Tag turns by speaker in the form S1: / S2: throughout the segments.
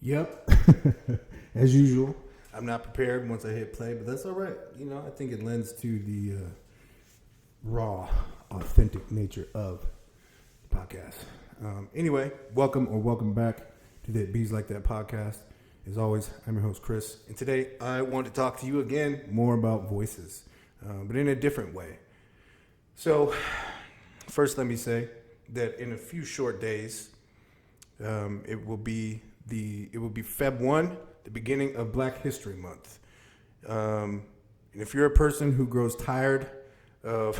S1: Yep. As usual, I'm not prepared once I hit play, but that's all right. You know, I think it lends to the raw, authentic nature of the podcast. Anyway, welcome back to the Bees Like That podcast. As always, I'm your host, Chris, and today I want to talk to you again more about voices, but in a different way. So, first, let me say that in a few short days, it will be Feb 1, the beginning of Black History Month. And if you're a person who grows tired of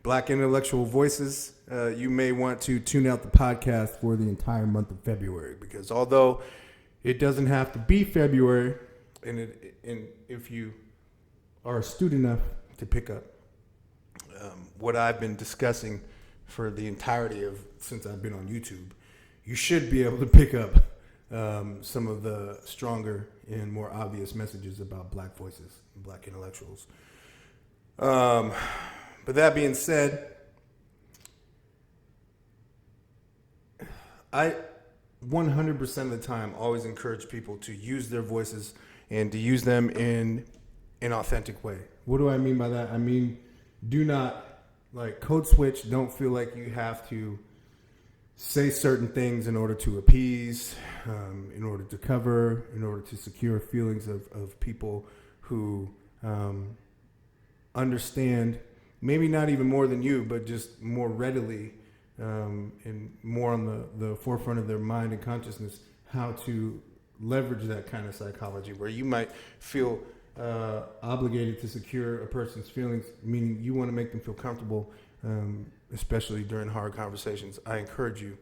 S1: Black intellectual voices, you may want to tune out the podcast for the entire month of February, because although it doesn't have to be February, and if you are astute enough to pick up what I've been discussing for the entirety of since I've been on YouTube, you should be able to pick up some of the stronger and more obvious messages about Black voices and Black intellectuals. But that being said, I 100% of the time always encourage people to use their voices and to use them in an authentic way. What do I mean by that? I mean, do not code switch. Don't feel like you have to say certain things in order to appease, in order to cover, in order to secure feelings of people who understand, maybe not even more than you, but just more readily and more on the forefront of their mind and consciousness, how to leverage that kind of psychology where you might feel obligated to secure a person's feelings, meaning you want to make them feel comfortable, especially during hard conversations. I encourage you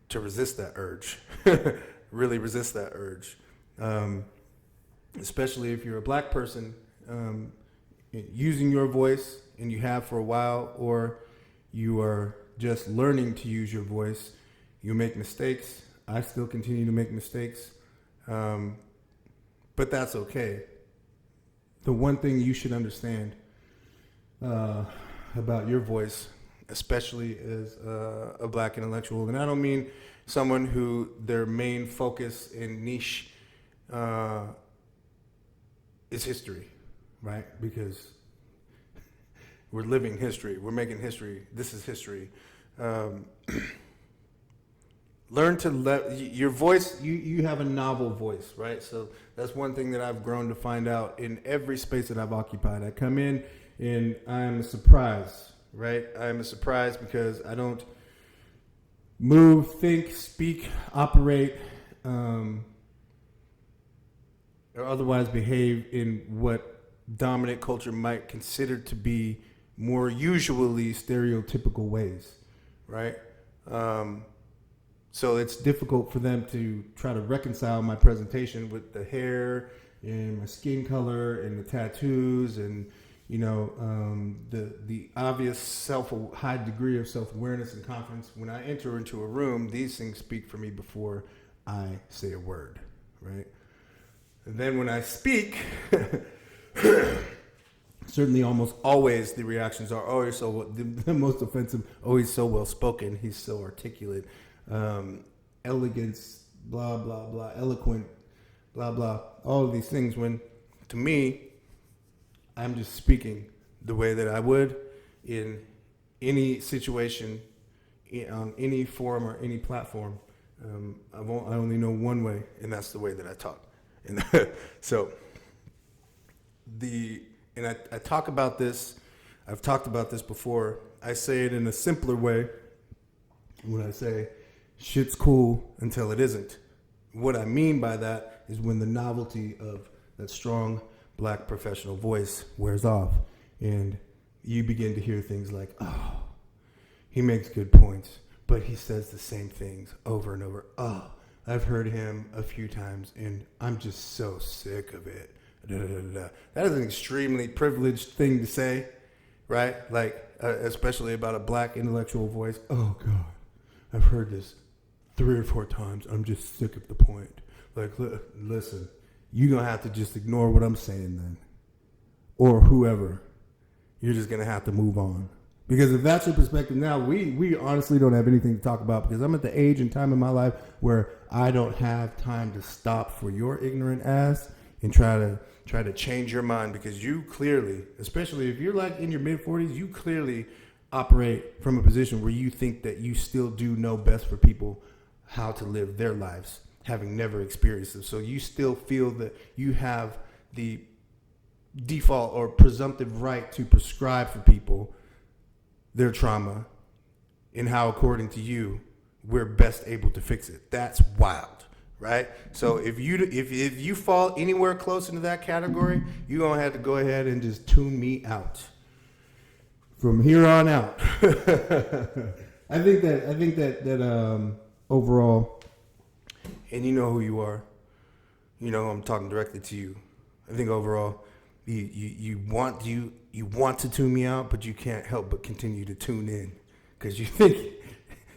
S1: to resist that urge. Really resist that urge. Especially if you're a Black person, using your voice, and you have for a while, or you are just learning to use your voice. You make mistakes. I still continue to make mistakes. But that's okay. The one thing you should understand about your voice, especially as a Black intellectual, and I don't mean someone who their main focus and niche is history, right? Because we're living history. We're making history. This is history. Learn to your voice. You have a novel voice, right? So that's one thing that I've grown to find out in every space that I've occupied. I come in and I'm a surprise, right? I'm a surprise because I don't move, think, speak, operate, or otherwise behave in what dominant culture might consider to be more usually stereotypical ways, right? So it's difficult for them to try to reconcile my presentation with the hair and my skin color and the tattoos and, you know, the obvious high degree of self-awareness and confidence. When I enter into a room, these things speak for me before I say a word, right? And then when I speak, certainly almost always the reactions are, oh, you're so, the most offensive, oh, he's so well-spoken, he's so articulate, elegance, blah, blah, blah, eloquent, blah, blah, all of these things, when to me, I'm just speaking the way that I would in any situation, on any forum or any platform. I only know one way, and that's the way that I talk. And so I talk about this, I've talked about this before. I say it in a simpler way when I say shit's cool until it isn't. What I mean by that is when the novelty of that strong Black professional voice wears off and you begin to hear things like, oh, he makes good points, but he says the same things over and over. Oh, I've heard him a few times and I'm just so sick of it. Da, da, da, da. That is an extremely privileged thing to say, right? Especially about a Black intellectual voice. Oh, God, I've heard this 3 or 4 times. I'm just sick of the point. Listen, you're going to have to just ignore what I'm saying then. Or whoever. You're just going to have to move on. Because if that's your perspective now, we honestly don't have anything to talk about, because I'm at the age and time in my life where I don't have time to stop for your ignorant ass and try to change your mind, because you clearly, especially if you're like in your mid 40s, you clearly operate from a position where you think that you still do know best for people how to live their lives, having never experienced it. So you still feel that you have the default or presumptive right to prescribe for people their trauma and how, according to you, we're best able to fix it. That's wild, right? So if you fall anywhere close into that category, you're gonna have to go ahead and just tune me out from here on out. I think that overall, and you know who you are. You know I'm talking directly to you. I think overall, you want to tune me out, but you can't help but continue to tune in, because you think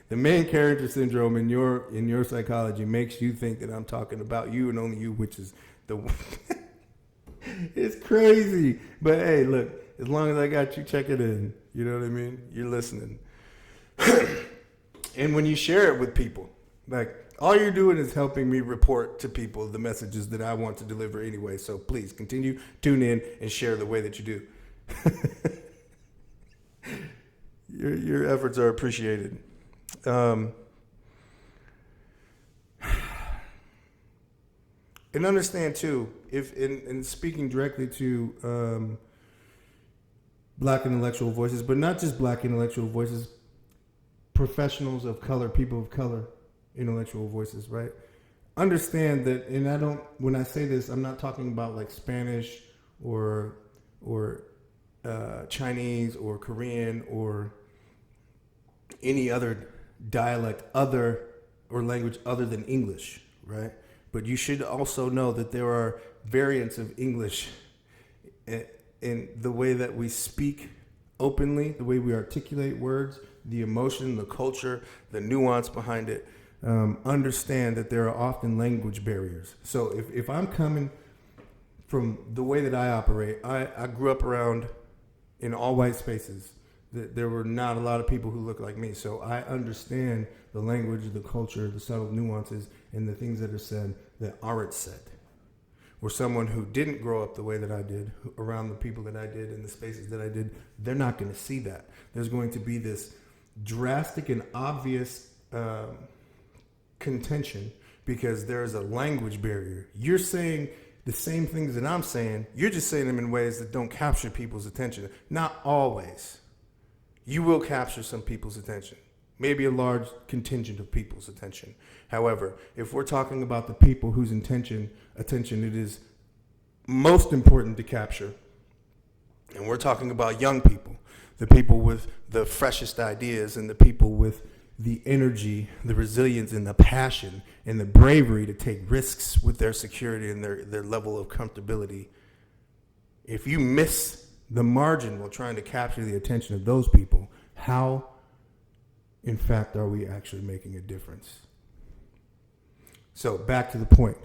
S1: the main character syndrome in your psychology makes you think that I'm talking about you and only you, which is it's crazy. But hey, look, as long as I got you checking in, you know what I mean? You're listening. And when you share it with people, like, all you're doing is helping me report to people the messages that I want to deliver anyway. So please continue, tune in, and share the way that you do. Your efforts are appreciated. And understand too, if in speaking directly to Black intellectual voices, but not just Black intellectual voices, professionals of color, people of color, intellectual voices, right? Understand that, and when I say this, I'm not talking about like Spanish or Chinese or Korean or any other dialect or language other than English, right? But you should also know that there are variants of English in the way that we speak openly, the way we articulate words, the emotion, the culture, the nuance behind it. Understand that there are often language barriers. So if I'm coming from the way that I operate, I grew up around in all white spaces. There were not a lot of people who look like me. So I understand the language, the culture, the subtle nuances, and the things that are said that aren't said. Or someone who didn't grow up the way that I did, around the people that I did, in the spaces that I did, they're not going to see that. There's going to be this drastic and obvious contention, because there is a language barrier. You're saying the same things that I'm saying, you're just saying them in ways that don't capture people's attention. Not always. You will capture some people's attention, maybe a large contingent of people's attention. However, if we're talking about the people whose attention it is most important to capture, and we're talking about young people, the people with the freshest ideas, and the people with the energy, the resilience, and the passion, and the bravery to take risks with their security and their level of comfortability. If you miss the margin while trying to capture the attention of those people, how, in fact, are we actually making a difference? So back to the point.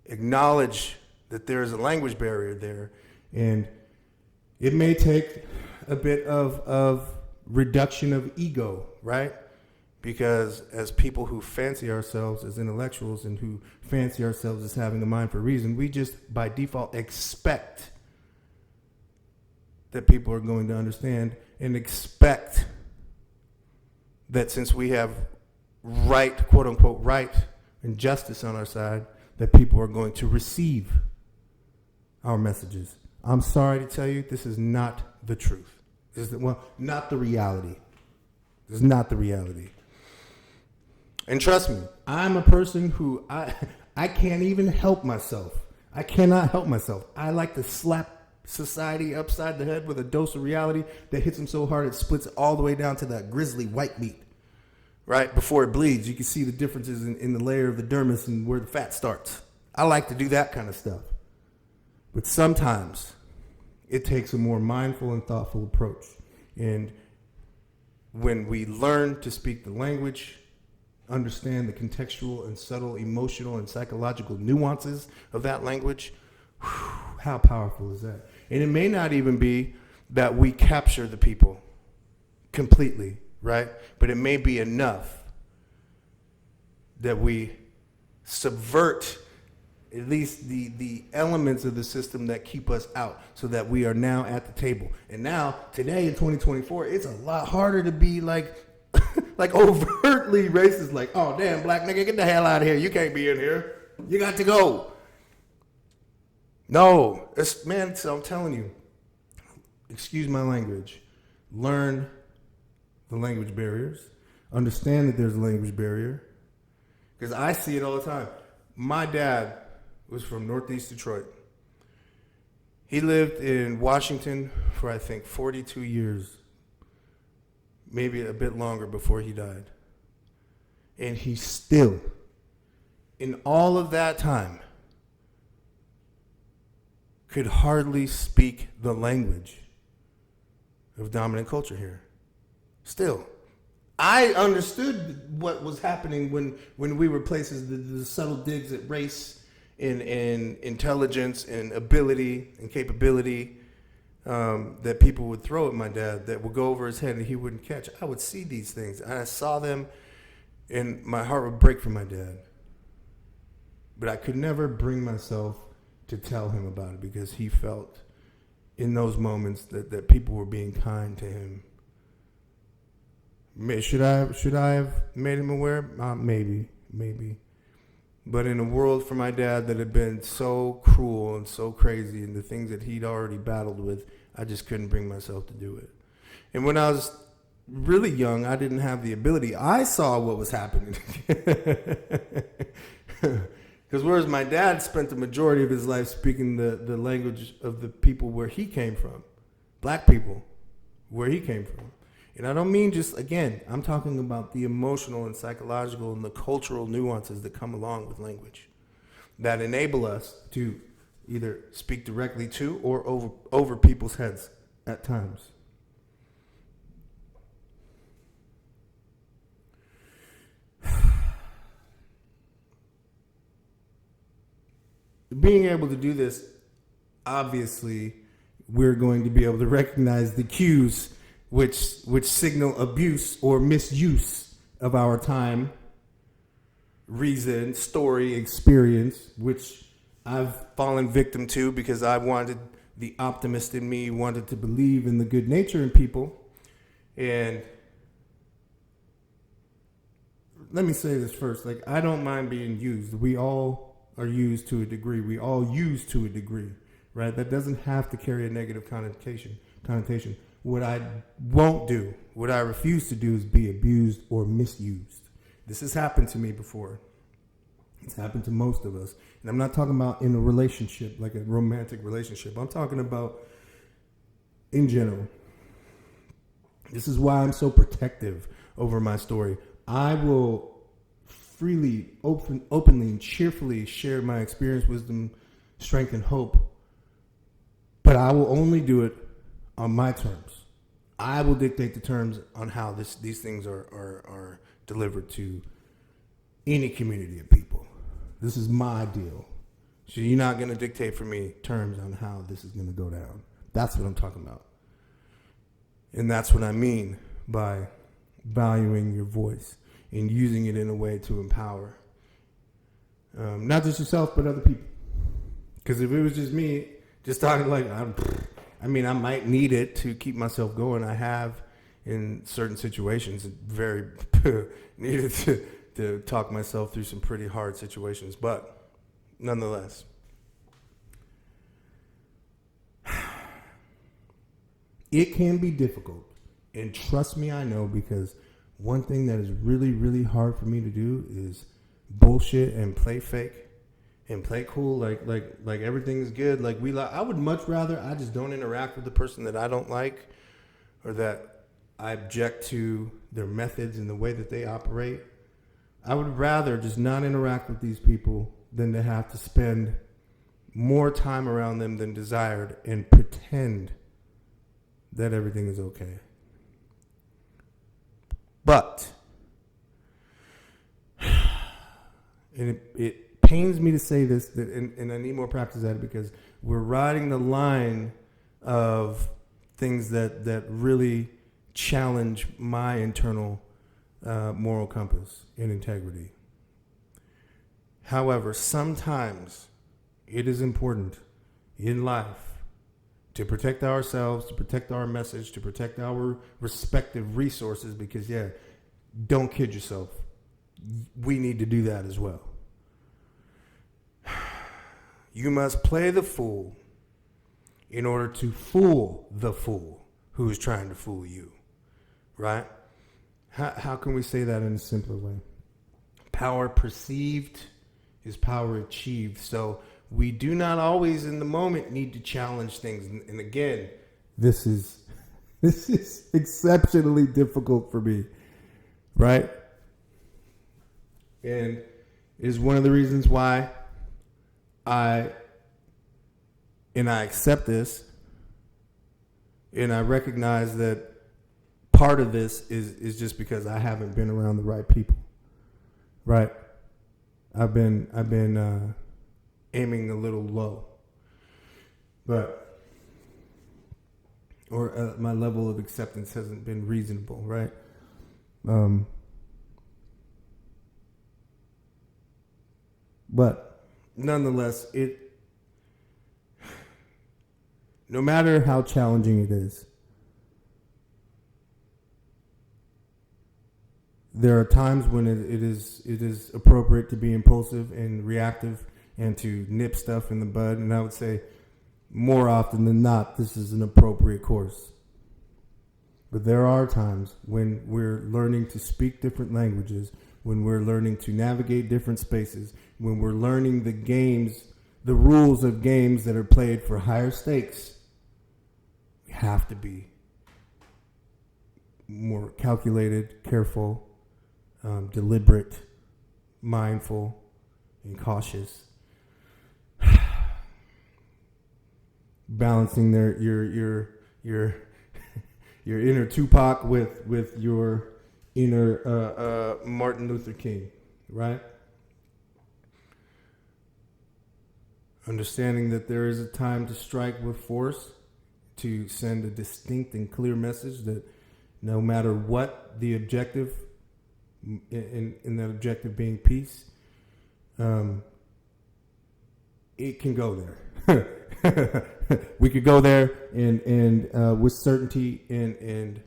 S1: Acknowledge that there is a language barrier there, and it may take a bit of reduction of ego, right? Because as people who fancy ourselves as intellectuals and who fancy ourselves as having a mind for reason, we just by default expect that people are going to understand, and expect that since we have right, quote unquote, right and justice on our side, that people are going to receive our messages. I'm sorry to tell you, this is not the truth. Not the reality. This is not the reality. And trust me, I'm a person who I can't even help myself. I cannot help myself. I like to slap society upside the head with a dose of reality that hits them so hard it splits all the way down to that grisly white meat. Right? Before it bleeds, you can see the differences in the layer of the dermis and where the fat starts. I like to do that kind of stuff. But sometimes it takes a more mindful and thoughtful approach. And when we learn to speak the language, understand the contextual and subtle emotional and psychological nuances of that language, how powerful is that? And it may not even be that we capture the people completely, right? But it may be enough that we subvert at least the elements of the system that keep us out, so that we are now at the table. And now, today in 2024, it's a lot harder to be like overtly racist, like, oh, damn, black nigga, get the hell out of here. You can't be in here. You got to go. No, man, so I'm telling you, excuse my language, learn the language barriers, understand that there's a language barrier, because I see it all the time. My dad was from Northeast Detroit. He lived in Washington for, I think, 42 years, maybe a bit longer before he died. And he still, in all of that time, could hardly speak the language of dominant culture here. Still. I understood what was happening when we were places, the subtle digs at race and intelligence and ability and capability that people would throw at my dad that would go over his head and he wouldn't catch. I would see these things, and I saw them, and my heart would break for my dad. But I could never bring myself to tell him about it, because he felt in those moments that people were being kind to him. Should I have made him aware? Maybe. But in a world for my dad that had been so cruel and so crazy, and the things that he'd already battled with, I just couldn't bring myself to do it. And when I was really young, I didn't have the ability. I saw what was happening. Because whereas my dad spent the majority of his life speaking the language of the people where he came from, black people, where he came from. And I don't mean just, again, I'm talking about the emotional and psychological and the cultural nuances that come along with language that enable us to either speak directly to or over people's heads at times. Being able to do this, obviously, we're going to be able to recognize the cues which signal abuse or misuse of our time, reason, story, experience, which I've fallen victim to because I wanted, the optimist in me wanted to believe in the good nature in people. And let me say this first, like, I don't mind being used. We all are used to a degree. We all use to a degree, right? That doesn't have to carry a negative connotation. What I won't do, what I refuse to do, is be abused or misused. This has happened to me before. It's happened to most of us. And I'm not talking about in a relationship, like a romantic relationship. I'm talking about in general. This is why I'm so protective over my story. I will freely, openly, and cheerfully share my experience, wisdom, strength, and hope. But I will only do it on my terms. I will dictate the terms on how these things are delivered to any community of people. This is my deal. So you're not going to dictate for me terms on how this is going to go down. That's what I'm talking about. And that's what I mean by valuing your voice and using it in a way to empower. Not just yourself, but other people. Because if it was just me, just talking like, I might need it to keep myself going. I have in certain situations very needed to talk myself through some pretty hard situations. But nonetheless, it can be difficult. And trust me, I know, because one thing that is really, really hard for me to do is bullshit and play fake and play cool, like everything is good. I would much rather I just don't interact with the person that I don't like, or that I object to their methods and the way that they operate. I would rather just not interact with these people than to have to spend more time around them than desired and pretend that everything is okay. But, and it pains me to say this, and I need more practice at it, because we're riding the line of things that really challenge my internal moral compass and integrity. However, sometimes it is important in life to protect ourselves, to protect our message, to protect our respective resources, because, don't kid yourself. We need to do that as well. You must play the fool in order to fool the fool who is trying to fool you, right? How can we say that in a simpler way? Power perceived is power achieved. So we do not always in the moment need to challenge things. And again, this is exceptionally difficult for me, right? And it is one of the reasons why I accept this, and I recognize that part of this is just because I haven't been around the right people, right? I've been aiming a little low, or my level of acceptance hasn't been reasonable, right? But nonetheless, no matter how challenging it is, there are times when it is appropriate to be impulsive and reactive and to nip stuff in the bud. And I would say more often than not, this is an appropriate course. But there are times when we're learning to speak different languages, when we're learning to navigate different spaces, when we're learning the rules of games that are played for higher stakes. We have to be more calculated, careful, deliberate, mindful, and cautious. Balancing your inner Tupac with your inner Martin Luther King, right? Understanding that there is a time to strike with force, to send a distinct and clear message that no matter what the objective, in that objective being peace, it can go there. We could go there and with certainty and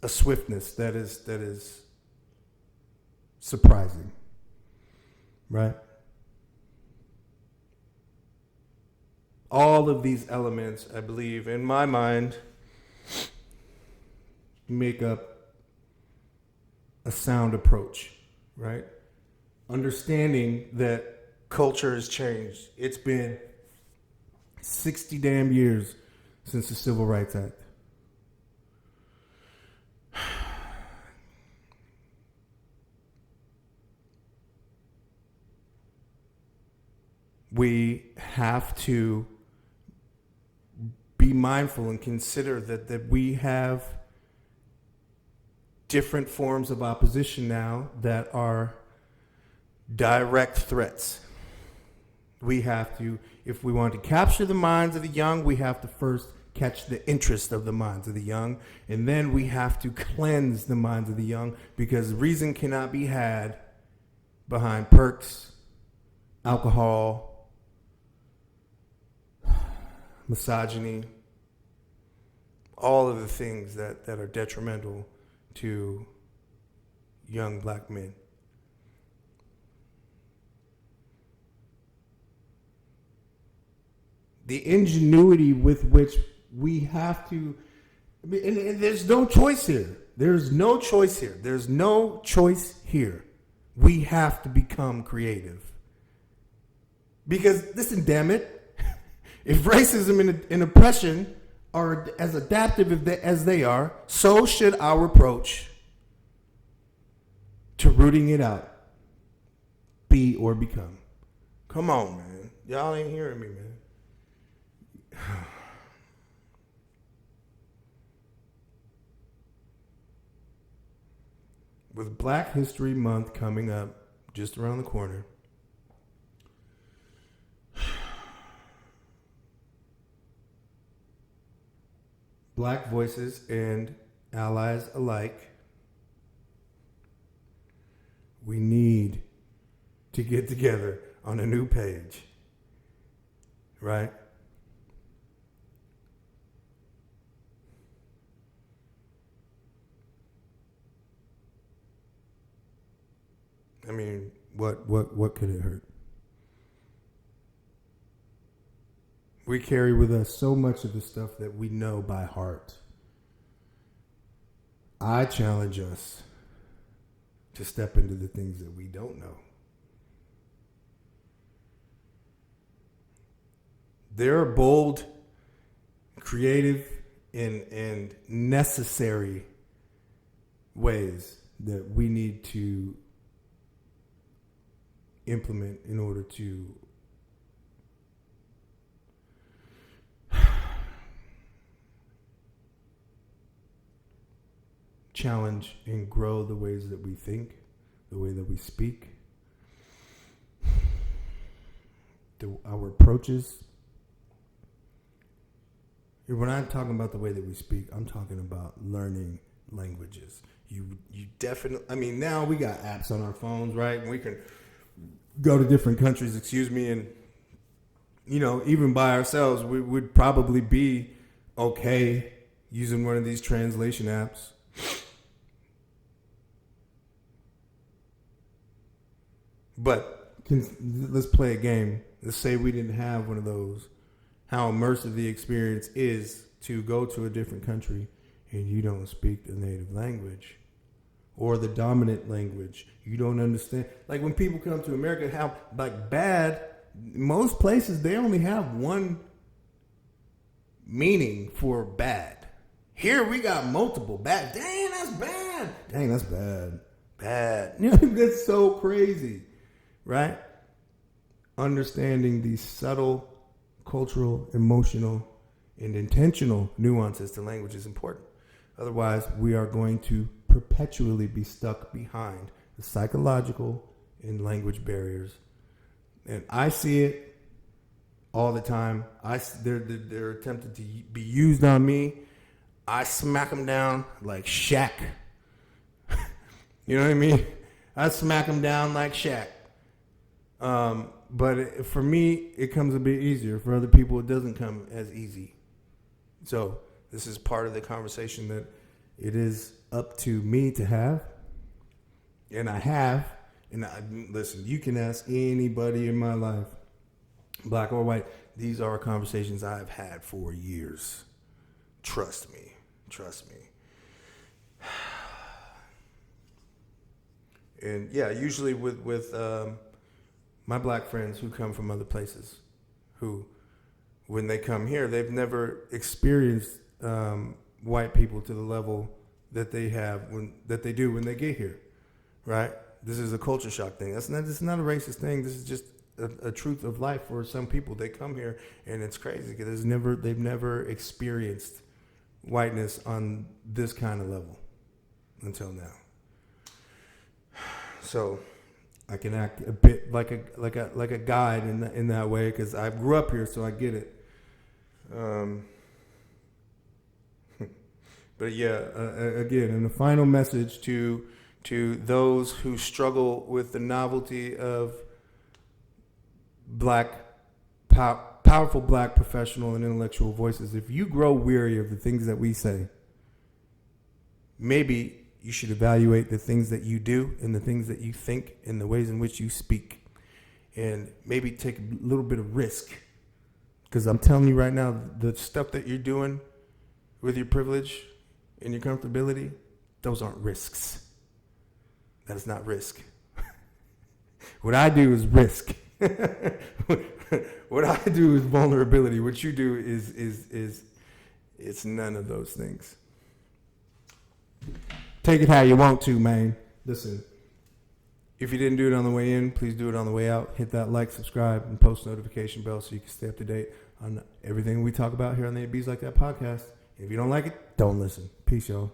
S1: a swiftness that is surprising, right? All of these elements, I believe, in my mind, make up a sound approach, right? Understanding that culture has changed. It's been 60 damn years since the Civil Rights Act. We have to be mindful and consider that we have different forms of opposition now that are direct threats. We have to, if we want to capture the minds of the young, we have to first catch the interest of the minds of the young, and then we have to cleanse the minds of the young, because reason cannot be had behind perks, alcohol, misogyny, all of the things that are detrimental to young black men. The ingenuity with which we have to, and there's no choice here. There's no choice here. There's no choice here. We have to become creative. Because, listen, damn it, if racism and oppression are as adaptive as they are, so should our approach to rooting it out be or become. Come on, man. Y'all ain't hearing me, man. With Black History Month coming up just around the corner, black voices and allies alike, we need to get together on a new page, right? I mean, what could it hurt? We carry with us so much of the stuff that we know by heart. I challenge us to step into the things that we don't know. There are bold, creative, and necessary ways that we need to implement in order to challenge and grow the ways that we think, the way that we speak, our approaches. When I'm talking about the way that we speak, I'm talking about learning languages. You definitely, I mean, now we got apps on our phones, right? And we can go to different countries, and, you know, even by ourselves, we would probably be okay using one of these translation apps. But let's play a game. Let's say we didn't have one of those. How immersive the experience is to go to a different country and you don't speak the native language or the dominant language. You don't understand. Like when people come to America, how like bad, most places they only have one meaning for bad. Here we got multiple bad. Dang, that's bad. Dang, that's bad. Bad. That's so crazy. Right? Understanding these subtle, cultural, emotional, and intentional nuances to language is important. Otherwise, we are going to perpetually be stuck behind the psychological and language barriers. And I see it all the time. They're attempted to be used on me. I smack them down like Shaq. You know what I mean? I smack them down like Shaq. But for me, it comes a bit easier. For other people, it doesn't come as easy. So this is part of the conversation that it is up to me to have. And I have. And listen, you can ask anybody in my life, black or white. These are conversations I've had for years. Trust me. Trust me. And yeah, usually with my black friends who come from other places, who, when they come here, they've never experienced white people to the level that they have that they do when they get here, right? This is a culture shock thing. This is not a racist thing. This is just a truth of life for some people. They come here and it's crazy because they've never experienced whiteness on this kind of level until now. So I can act a bit like a guide in that way because I grew up here, so I get it. But yeah, again, and the final message to those who struggle with the novelty of powerful black professional and intellectual voices, if you grow weary of the things that we say, maybe you should evaluate the things that you do and the things that you think and the ways in which you speak, and maybe take a little bit of risk. Because I'm telling you right now, the stuff that you're doing with your privilege and your comfortability, those aren't risks. That is not risk. What I do is risk. What I do is vulnerability. What you do is it's none of those things. Take it how you want to, man. Listen, if you didn't do it on the way in, please do it on the way out. Hit that like, subscribe, and post notification bell so you can stay up to date on everything we talk about here on the It Bees Like That podcast. If you don't like it, don't listen. Peace, y'all.